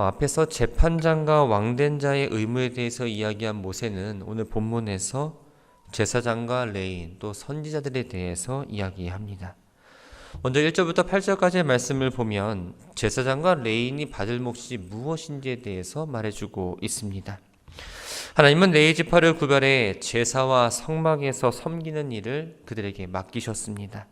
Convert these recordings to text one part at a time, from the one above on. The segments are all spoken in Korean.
앞에서 재판장과 왕된 자의 의무에 대해서 이야기한 모세는 오늘 본문에서 제사장과 레위인 또 선지자들에 대해서 이야기합니다. 먼저 1절부터 8절까지의 말씀을 보면 제사장과 레위인이 받을 몫이 무엇인지에 대해서 말해주고 있습니다. 하나님은 레위 지파를 구별해 제사와 성막에서 섬기는 일을 그들에게 맡기셨습니다.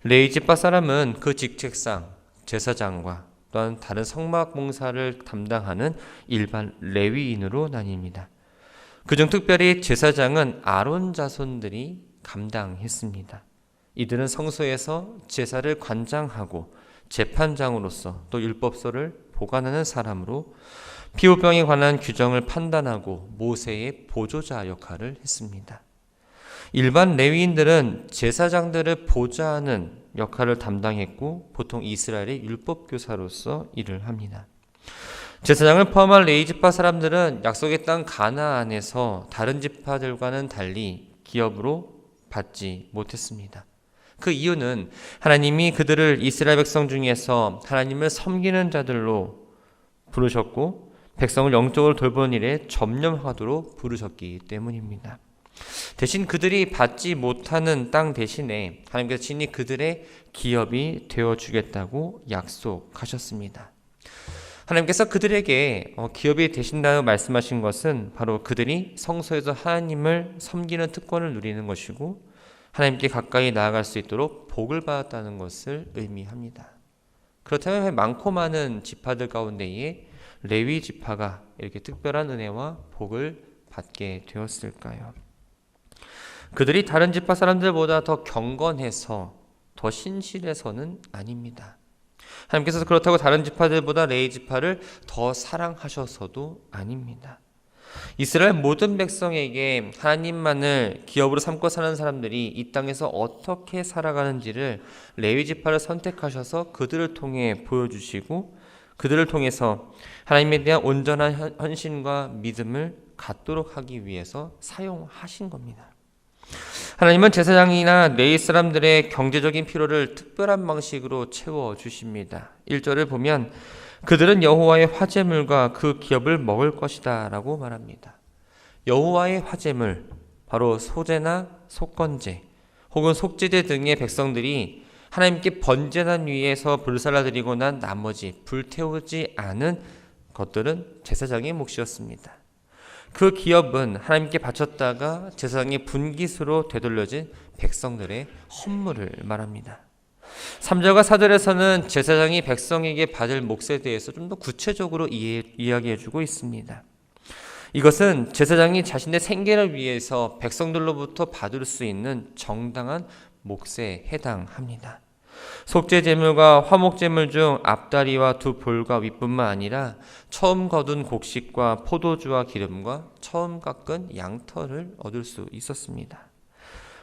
레위 지파 사람은 그 직책상 제사장과 또한 다른 성막 봉사를 담당하는 일반 레위인으로 나뉩니다. 그중 특별히 제사장은 아론 자손들이 감당했습니다. 이들은 성소에서 제사를 관장하고 재판장으로서 또 율법서를 보관하는 사람으로 피부병에 관한 규정을 판단하고 모세의 보조자 역할을 했습니다. 일반 레위인들은 제사장들을 보좌하는 역할을 담당했고 보통 이스라엘의 율법교사로서 일을 합니다. 제사장을 포함한 레위 지파 사람들은 약속의 땅 가나안에서 다른 지파들과는 달리 기업으로 받지 못했습니다. 그 이유는 하나님이 그들을 이스라엘 백성 중에서 하나님을 섬기는 자들로 부르셨고 백성을 영적으로 돌보는 일에 전념하도록 부르셨기 때문입니다. 대신 그들이 받지 못하는 땅 대신에 하나님께서 친히 그들의 기업이 되어주겠다고 약속하셨습니다. 하나님께서 그들에게 기업이 되신다고 말씀하신 것은 바로 그들이 성소에서 하나님을 섬기는 특권을 누리는 것이고 하나님께 가까이 나아갈 수 있도록 복을 받았다는 것을 의미합니다. 그렇다면 왜 많고 많은 지파들 가운데에 레위 지파가 이렇게 특별한 은혜와 복을 받게 되었을까요? 그들이 다른 지파 사람들보다 더 경건해서 더 신실해서는 아닙니다. 하나님께서 그렇다고 다른 지파들보다 레위 지파를 더 사랑하셔서도 아닙니다. 이스라엘 모든 백성에게 하나님만을 기업으로 삼고 사는 사람들이 이 땅에서 어떻게 살아가는지를 레위 지파를 선택하셔서 그들을 통해 보여주시고 그들을 통해서 하나님에 대한 온전한 헌신과 믿음을 갖도록 하기 위해서 사용하신 겁니다. 하나님은 제사장이나 레위 사람들의 경제적인 필요를 특별한 방식으로 채워주십니다. 1절을 보면 그들은 여호와의 화제물과 그 기업을 먹을 것이다 라고 말합니다. 여호와의 화제물, 바로 소제나 속건제 혹은 속죄제 등의 백성들이 하나님께 번제단 위에서 불살라 드리고 난 나머지 불태우지 않은 것들은 제사장의 몫이었습니다. 그 기업은 하나님께 바쳤다가 제사장의 분깃으로 되돌려진 백성들의 헌물을 말합니다. 3절과 4절에서는 제사장이 백성에게 받을 몫에 대해서 좀 더 구체적으로 이야기해주고 있습니다. 이것은 제사장이 자신의 생계를 위해서 백성들로부터 받을 수 있는 정당한 몫에 해당합니다. 속죄제물과 화목제물 중 앞다리와 두 볼과 윗뿐만 아니라 처음 거둔 곡식과 포도주와 기름과 처음 깎은 양털을 얻을 수 있었습니다.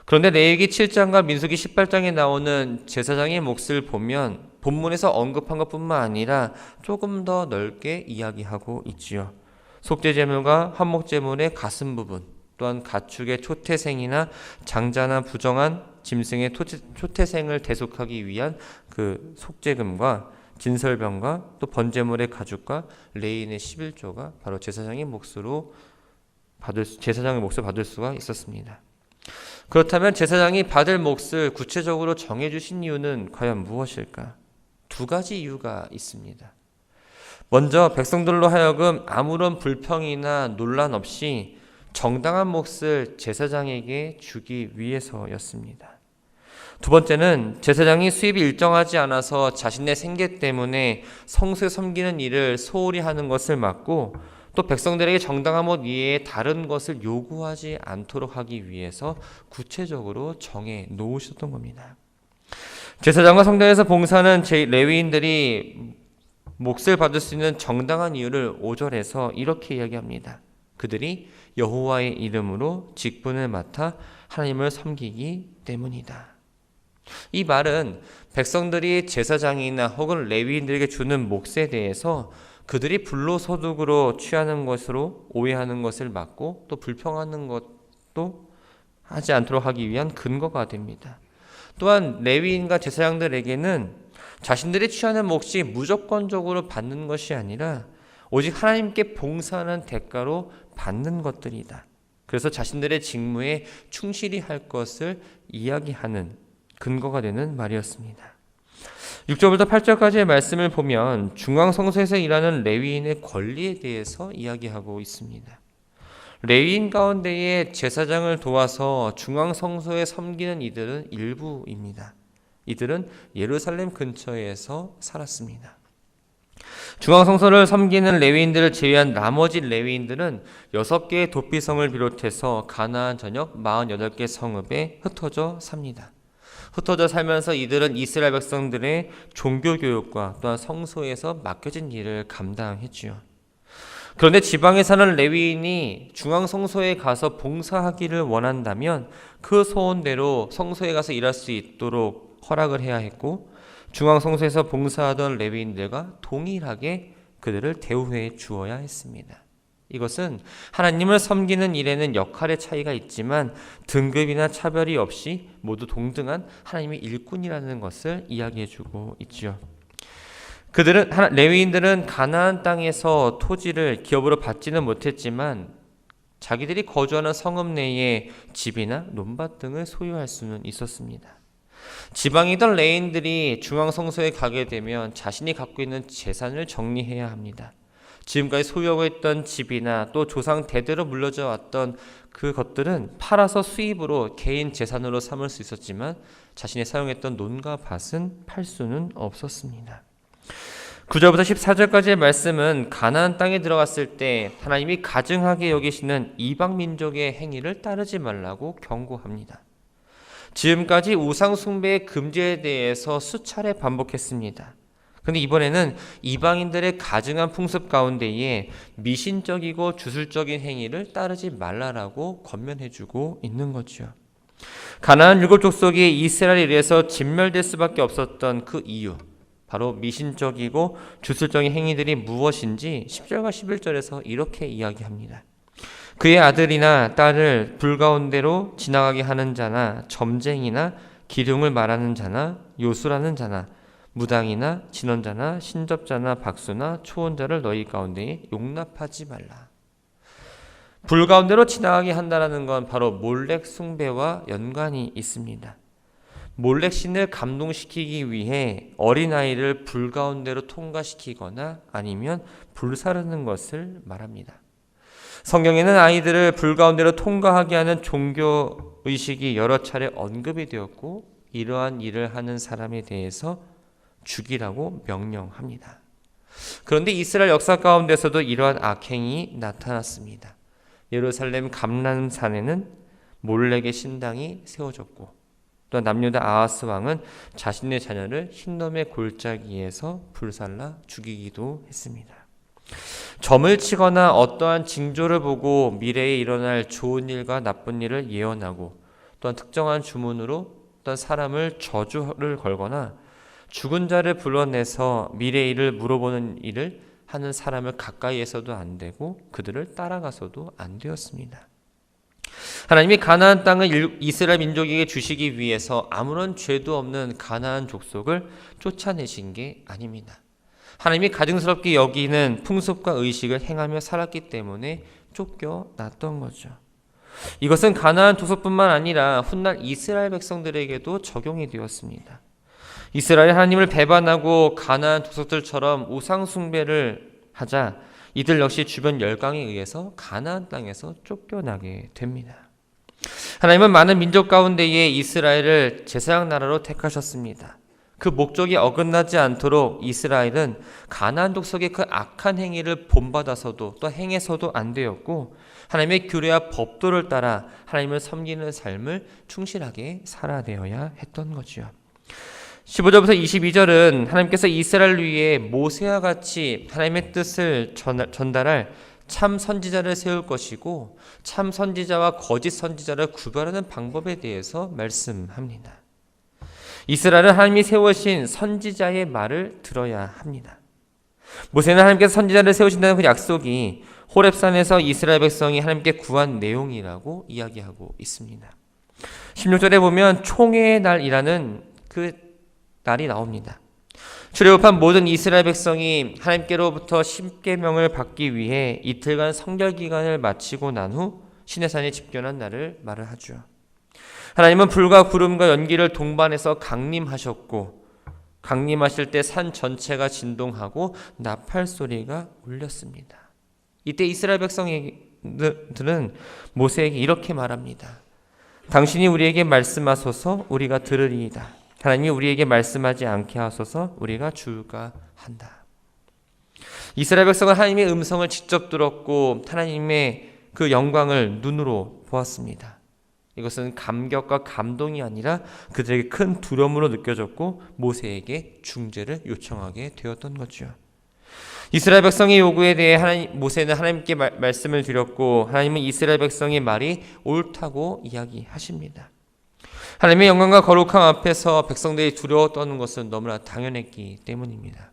그런데 레위기 7장과 민수기 18장에 나오는 제사장의 몫을 보면 본문에서 언급한 것뿐만 아니라 조금 더 넓게 이야기하고 있지요. 속죄제물과 화목제물의 가슴 부분, 또한 가축의 초태생이나 장자나 부정한 짐승의 초태생을 대속하기 위한 그 속죄금과 진설병과 또 번제물의 가죽과 레위인의 11조가 바로 제사장의 몫을 받을 수가 있었습니다. 그렇다면 제사장이 받을 몫을 구체적으로 정해주신 이유는 과연 무엇일까? 두 가지 이유가 있습니다. 먼저 백성들로 하여금 아무런 불평이나 논란 없이 정당한 몫을 제사장에게 주기 위해서였습니다. 두 번째는 제사장이 수입이 일정하지 않아서 자신의 생계 때문에 성소에 섬기는 일을 소홀히 하는 것을 막고 또 백성들에게 정당한 것 이외에 다른 것을 요구하지 않도록 하기 위해서 구체적으로 정해 놓으셨던 겁니다. 제사장과 성전에서 봉사하는 레위인들이 몫을 받을 수 있는 정당한 이유를 5절에서 이렇게 이야기합니다. 그들이 여호와의 이름으로 직분을 맡아 하나님을 섬기기 때문이다. 이 말은 백성들이 제사장이나 혹은 레위인들에게 주는 몫에 대해서 그들이 불로소득으로 취하는 것으로 오해하는 것을 막고 또 불평하는 것도 하지 않도록 하기 위한 근거가 됩니다. 또한 레위인과 제사장들에게는 자신들이 취하는 몫이 무조건적으로 받는 것이 아니라 오직 하나님께 봉사하는 대가로 받는 것들이다. 그래서 자신들의 직무에 충실히 할 것을 이야기하는 근거가 되는 말이었습니다. 6절부터 8절까지의 말씀을 보면 중앙성소에서 일하는 레위인의 권리에 대해서 이야기하고 있습니다. 레위인 가운데에 제사장을 도와서 중앙성소에 섬기는 이들은 일부입니다. 이들은 예루살렘 근처에서 살았습니다. 중앙성소를 섬기는 레위인들을 제외한 나머지 레위인들은 6개의 도피성을 비롯해서 가나안 전역 48개 성읍에 흩어져 삽니다. 흩어져 살면서 이들은 이스라엘 백성들의 종교교육과 또한 성소에서 맡겨진 일을 감당했지요. 그런데 지방에 사는 레위인이 중앙성소에 가서 봉사하기를 원한다면 그 소원대로 성소에 가서 일할 수 있도록 허락을 해야 했고, 중앙성소에서 봉사하던 레위인들과 동일하게 그들을 대우해 주어야 했습니다. 이것은 하나님을 섬기는 일에는 역할의 차이가 있지만 등급이나 차별이 없이 모두 동등한 하나님의 일꾼이라는 것을 이야기해 주고 있죠. 레위인들은 가나안 땅에서 토지를 기업으로 받지는 못했지만 자기들이 거주하는 성읍 내에 집이나 논밭 등을 소유할 수는 있었습니다. 지방이던 레위인들이 중앙성소에 가게 되면 자신이 갖고 있는 재산을 정리해야 합니다. 지금까지 소유하고 있던 집이나 또 조상 대대로 물려져 왔던 그것들은 팔아서 수입으로 개인 재산으로 삼을 수 있었지만 자신이 사용했던 논과 밭은 팔 수는 없었습니다. 9절부터 14절까지의 말씀은 가나안 땅에 들어갔을 때 하나님이 가증하게 여기시는 이방 민족의 행위를 따르지 말라고 경고합니다. 지금까지 우상 숭배의 금지에 대해서 수차례 반복했습니다. 그런데 이번에는 이방인들의 가증한 풍습 가운데에 미신적이고 주술적인 행위를 따르지 말라라고 권면해주고 있는 거죠. 가나안 7족속이 이스라엘에 의해서 진멸될 수밖에 없었던 그 이유, 바로 미신적이고 주술적인 행위들이 무엇인지 10절과 11절에서 이렇게 이야기합니다. 그의 아들이나 딸을 불 가운데로 지나가게 하는 자나 점쟁이나 기둥을 말하는 자나 요술하는 자나 무당이나 진언자나 신접자나 박수나 초혼자를 너희 가운데에 용납하지 말라. 불 가운데로 지나가게 한다는 건 바로 몰렉 숭배와 연관이 있습니다. 몰렉 신을 감동시키기 위해 어린아이를 불 가운데로 통과시키거나 아니면 불사르는 것을 말합니다. 성경에는 아이들을 불 가운데로 통과하게 하는 종교의식이 여러 차례 언급이 되었고, 이러한 일을 하는 사람에 대해서 죽이라고 명령합니다. 그런데 이스라엘 역사 가운데서도 이러한 악행이 나타났습니다. 예루살렘 감람산에는 몰렉의 신당이 세워졌고, 또 남유다 아하스 왕은 자신의 자녀를 흰놈의 골짜기에서 불살라 죽이기도 했습니다. 점을 치거나 어떠한 징조를 보고 미래에 일어날 좋은 일과 나쁜 일을 예언하고, 또한 특정한 주문으로 어떤 사람을 저주를 걸거나 죽은 자를 불러내서 미래 일을 물어보는 일을 하는 사람을 가까이에서도 안 되고 그들을 따라가서도 안 되었습니다. 하나님이 가나안 땅을 이스라엘 민족에게 주시기 위해서 아무런 죄도 없는 가나안 족속을 쫓아내신 게 아닙니다. 하나님이 가증스럽게 여기는 풍습과 의식을 행하며 살았기 때문에 쫓겨났던 거죠. 이것은 가나안 족속뿐만 아니라 훗날 이스라엘 백성들에게도 적용이 되었습니다. 이스라엘 하나님을 배반하고 가나안 족속들처럼 우상 숭배를 하자 이들 역시 주변 열강에 의해서 가나안 땅에서 쫓겨나게 됩니다. 하나님은 많은 민족 가운데에 이스라엘을 제사장 나라로 택하셨습니다. 그 목적이 어긋나지 않도록 이스라엘은 가나안 족속의 그 악한 행위를 본받아서도 또 행해서도 안 되었고, 하나님의 규례와 법도를 따라 하나님을 섬기는 삶을 충실하게 살아내어야 했던 거죠. 15절부터 22절은 하나님께서 이스라엘 위에 모세와 같이 하나님의 뜻을 전달할 참 선지자를 세울 것이고, 참 선지자와 거짓 선지자를 구별하는 방법에 대해서 말씀합니다. 이스라엘은 하나님이 세우신 선지자의 말을 들어야 합니다. 모세는 하나님께서 선지자를 세우신다는 그 약속이 호렙산에서 이스라엘 백성이 하나님께 구한 내용이라고 이야기하고 있습니다. 16절에 보면 총회의 날이라는 그 날이 나옵니다. 출애굽한 모든 이스라엘 백성이 하나님께로부터 십계명을 받기 위해 이틀간 성결 기간을 마치고 난 후 시내산에 집결한 날을 말을 하죠. 하나님은 불과 구름과 연기를 동반해서 강림하셨고 강림하실 때 산 전체가 진동하고 나팔 소리가 울렸습니다. 이때 이스라엘 백성들은 모세에게 이렇게 말합니다. 당신이 우리에게 말씀하소서 우리가 들으리이다. 하나님이 우리에게 말씀하지 않게 하소서 우리가 주가 한다. 이스라엘 백성은 하나님의 음성을 직접 들었고 하나님의 그 영광을 눈으로 보았습니다. 이것은 감격과 감동이 아니라 그들에게 큰 두려움으로 느껴졌고 모세에게 중재를 요청하게 되었던 거죠. 이스라엘 백성의 요구에 대해 모세는 하나님께 말씀을 드렸고 하나님은 이스라엘 백성의 말이 옳다고 이야기하십니다. 하나님의 영광과 거룩함 앞에서 백성들이 두려워 떠는 것은 너무나 당연했기 때문입니다.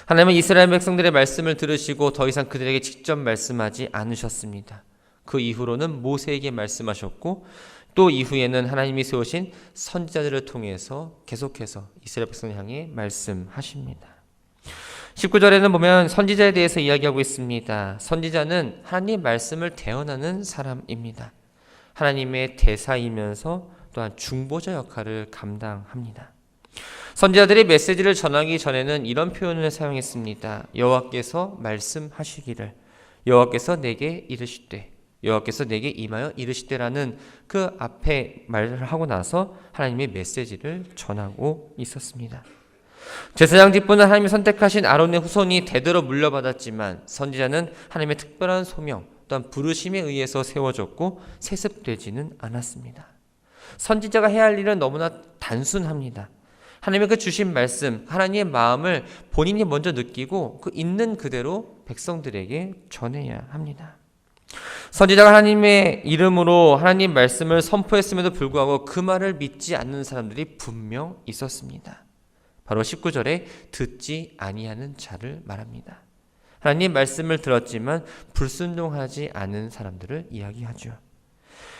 하나님은 이스라엘 백성들의 말씀을 들으시고 더 이상 그들에게 직접 말씀하지 않으셨습니다. 그 이후로는 모세에게 말씀하셨고 또 이후에는 하나님이 세우신 선지자들을 통해서 계속해서 이스라엘 백성을 향해 말씀하십니다. 19절에는 보면 선지자에 대해서 이야기하고 있습니다. 선지자는 하나님 말씀을 대언하는 사람입니다. 하나님의 대사이면서 또한 중보자 역할을 감당합니다. 선지자들이 메시지를 전하기 전에는 이런 표현을 사용했습니다. 여호와께서 말씀하시기를, 여호와께서 내게 이르시되, 여호와께서 내게 임하여 이르시되라는 그 앞에 말을 하고 나서 하나님의 메시지를 전하고 있었습니다. 제사장 직분은 하나님이 선택하신 아론의 후손이 대대로 물려받았지만 선지자는 하나님의 특별한 소명 또한 부르심에 의해서 세워졌고 세습되지는 않았습니다. 선지자가 해야 할 일은 너무나 단순합니다. 하나님의 그 주신 말씀, 하나님의 마음을 본인이 먼저 느끼고 그 있는 그대로 백성들에게 전해야 합니다. 선지자가 하나님의 이름으로 하나님 말씀을 선포했음에도 불구하고 그 말을 믿지 않는 사람들이 분명 있었습니다. 바로 19절에 듣지 아니하는 자를 말합니다. 하나님 말씀을 들었지만 불순종하지 않은 사람들을 이야기하죠.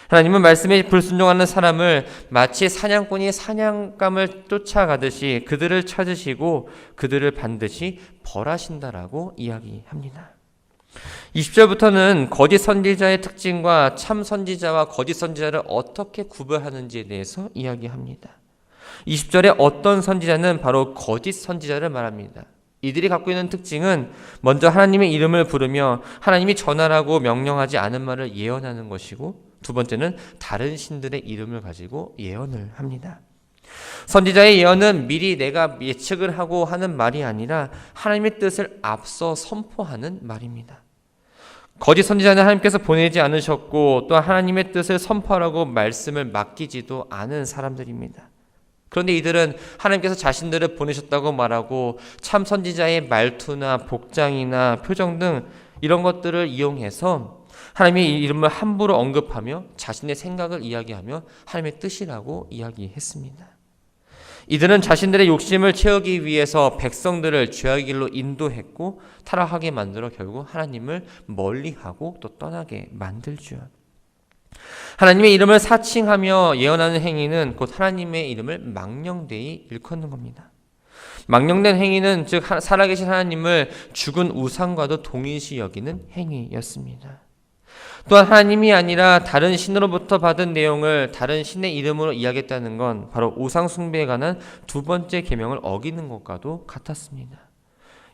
하나님은 말씀에 불순종하는 사람을 마치 사냥꾼이 사냥감을 쫓아가듯이 그들을 찾으시고 그들을 반드시 벌하신다라고 이야기합니다. 20절부터는 거짓 선지자의 특징과 참 선지자와 거짓 선지자를 어떻게 구별하는지에 대해서 이야기합니다. 20절에 어떤 선지자는 바로 거짓 선지자를 말합니다. 이들이 갖고 있는 특징은 먼저 하나님의 이름을 부르며 하나님이 전하라고 명령하지 않은 말을 예언하는 것이고 두 번째는 다른 신들의 이름을 가지고 예언을 합니다. 선지자의 예언은 미리 내가 예측을 하고 하는 말이 아니라 하나님의 뜻을 앞서 선포하는 말입니다. 거짓 선지자는 하나님께서 보내지 않으셨고 또 하나님의 뜻을 선포하라고 말씀을 맡기지도 않은 사람들입니다. 그런데 이들은 하나님께서 자신들을 보내셨다고 말하고 참 선지자의 말투나 복장이나 표정 등 이런 것들을 이용해서 하나님의 이름을 함부로 언급하며 자신의 생각을 이야기하며 하나님의 뜻이라고 이야기했습니다. 이들은 자신들의 욕심을 채우기 위해서 백성들을 죄악의 길로 인도했고 타락하게 만들어 결국 하나님을 멀리하고 또 떠나게 만들죠. 하나님의 이름을 사칭하며 예언하는 행위는 곧 하나님의 이름을 망령되이 일컫는 겁니다. 망령된 행위는 즉 살아계신 하나님을 죽은 우상과도 동일시 여기는 행위였습니다. 또한 하나님이 아니라 다른 신으로부터 받은 내용을 다른 신의 이름으로 이야기했다는 건 바로 우상 숭배에 관한 두 번째 계명을 어기는 것과도 같았습니다.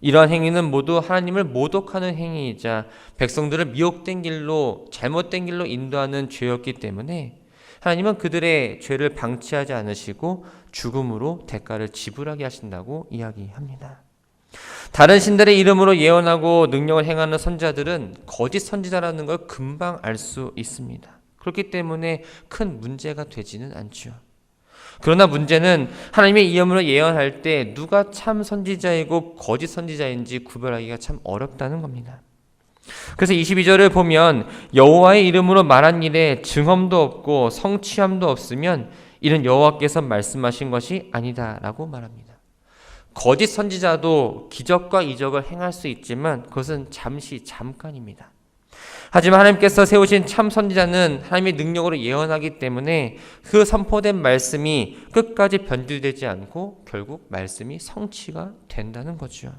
이러한 행위는 모두 하나님을 모독하는 행위이자 백성들을 미혹된 길로 잘못된 길로 인도하는 죄였기 때문에 하나님은 그들의 죄를 방치하지 않으시고 죽음으로 대가를 지불하게 하신다고 이야기합니다. 다른 신들의 이름으로 예언하고 능력을 행하는 선지자들은 거짓 선지자라는 걸 금방 알 수 있습니다. 그렇기 때문에 큰 문제가 되지는 않죠. 그러나 문제는 하나님의 이름으로 예언할 때 누가 참 선지자이고 거짓 선지자인지 구별하기가 참 어렵다는 겁니다. 그래서 22절을 보면 여호와의 이름으로 말한 일에 증언도 없고 성취함도 없으면 이는 여호와께서 말씀하신 것이 아니다라고 말합니다. 거짓 선지자도 기적과 이적을 행할 수 있지만 그것은 잠깐입니다. 하지만 하나님께서 세우신 참 선지자는 하나님의 능력으로 예언하기 때문에 그 선포된 말씀이 끝까지 변질되지 않고 결국 말씀이 성취가 된다는 거죠.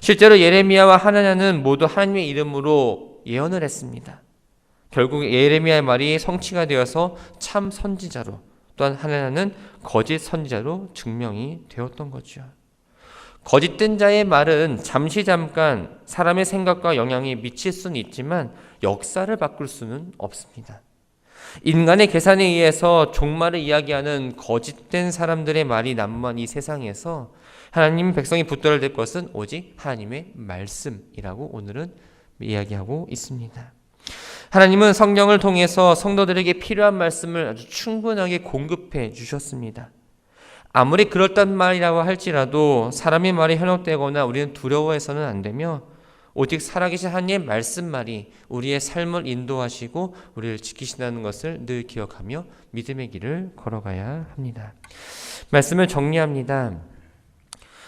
실제로 예레미야와 하나냐는 모두 하나님의 이름으로 예언을 했습니다. 결국 예레미야의 말이 성취가 되어서 참 선지자로, 또한 하나냐는 거짓 선지자로 증명이 되었던 거죠. 거짓된 자의 말은 잠깐 사람의 생각과 영향이 미칠 수는 있지만 역사를 바꿀 수는 없습니다. 인간의 계산에 의해서 종말을 이야기하는 거짓된 사람들의 말이 난무한 이 세상에서 하나님 백성이 붙들어야 될 것은 오직 하나님의 말씀이라고 오늘은 이야기하고 있습니다. 하나님은 성령을 통해서 성도들에게 필요한 말씀을 아주 충분하게 공급해 주셨습니다. 아무리 그럴듯한 말이라고 할지라도 사람의 말이 현혹되거나 우리는 두려워해서는 안 되며 오직 살아계신 하나님의 말씀만이 우리의 삶을 인도하시고 우리를 지키신다는 것을 늘 기억하며 믿음의 길을 걸어가야 합니다. 말씀을 정리합니다.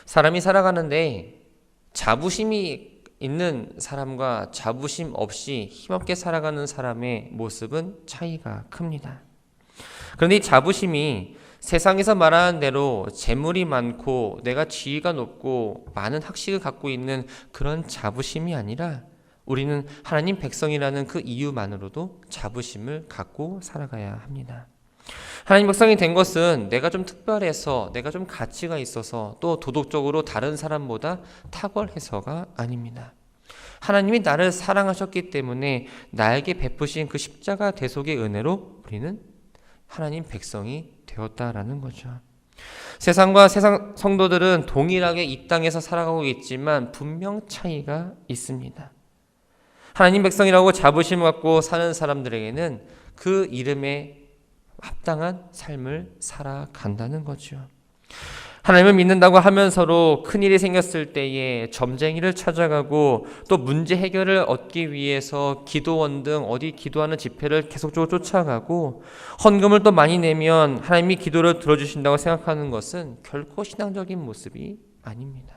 사람이 살아가는데 자부심이 있는 사람과 자부심 없이 힘없게 살아가는 사람의 모습은 차이가 큽니다. 그런데 이 자부심이 세상에서 말하는 대로 재물이 많고 내가 지위가 높고 많은 학식을 갖고 있는 그런 자부심이 아니라 우리는 하나님 백성이라는 그 이유만으로도 자부심을 갖고 살아가야 합니다. 하나님 백성이 된 것은 내가 좀 특별해서, 내가 좀 가치가 있어서, 또 도덕적으로 다른 사람보다 탁월해서가 아닙니다. 하나님이 나를 사랑하셨기 때문에 나에게 베푸신 그 십자가 대속의 은혜로 우리는 하나님 백성이 되었다라는 거죠. 세상과 세상 성도들은 동일하게 이 땅에서 살아가고 있지만 분명 차이가 있습니다. 하나님 백성이라고 자부심 갖고 사는 사람들에게는 그 이름에 합당한 삶을 살아간다는 거죠. 하나님을 믿는다고 하면서도 큰일이 생겼을 때에 점쟁이를 찾아가고 또 문제 해결을 얻기 위해서 기도원 등 어디 기도하는 집회를 계속적으로 쫓아가고 헌금을 또 많이 내면 하나님이 기도를 들어주신다고 생각하는 것은 결코 신앙적인 모습이 아닙니다.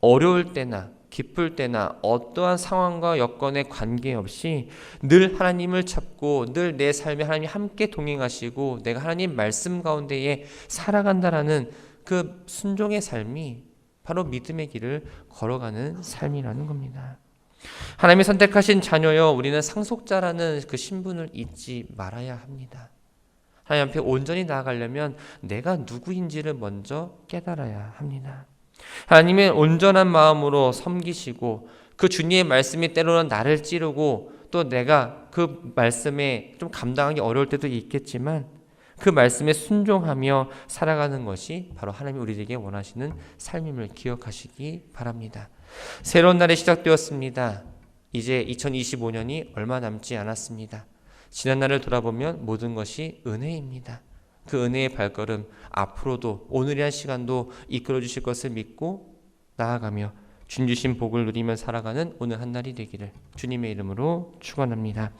어려울 때나 기쁠 때나 어떠한 상황과 여건에 관계없이 늘 하나님을 찾고 늘 내 삶에 하나님이 함께 동행하시고 내가 하나님 말씀 가운데에 살아간다라는 그 순종의 삶이 바로 믿음의 길을 걸어가는 삶이라는 겁니다. 하나님이 선택하신 자녀여, 우리는 상속자라는 그 신분을 잊지 말아야 합니다. 하나님 앞에 온전히 나아가려면 내가 누구인지를 먼저 깨달아야 합니다. 하나님의 온전한 마음으로 섬기시고 그 주님의 말씀이 때로는 나를 찌르고 또 내가 그 말씀에 좀 감당하기 어려울 때도 있겠지만 그 말씀에 순종하며 살아가는 것이 바로 하나님이 우리에게 원하시는 삶임을 기억하시기 바랍니다. 새로운 날이 시작되었습니다. 이제 2025년이 얼마 남지 않았습니다. 지난 날을 돌아보면 모든 것이 은혜입니다. 그 은혜의 발걸음 앞으로도 오늘이란 시간도 이끌어 주실 것을 믿고 나아가며 주님 주신 복을 누리며 살아가는 오늘 한 날이 되기를 주님의 이름으로 축원합니다.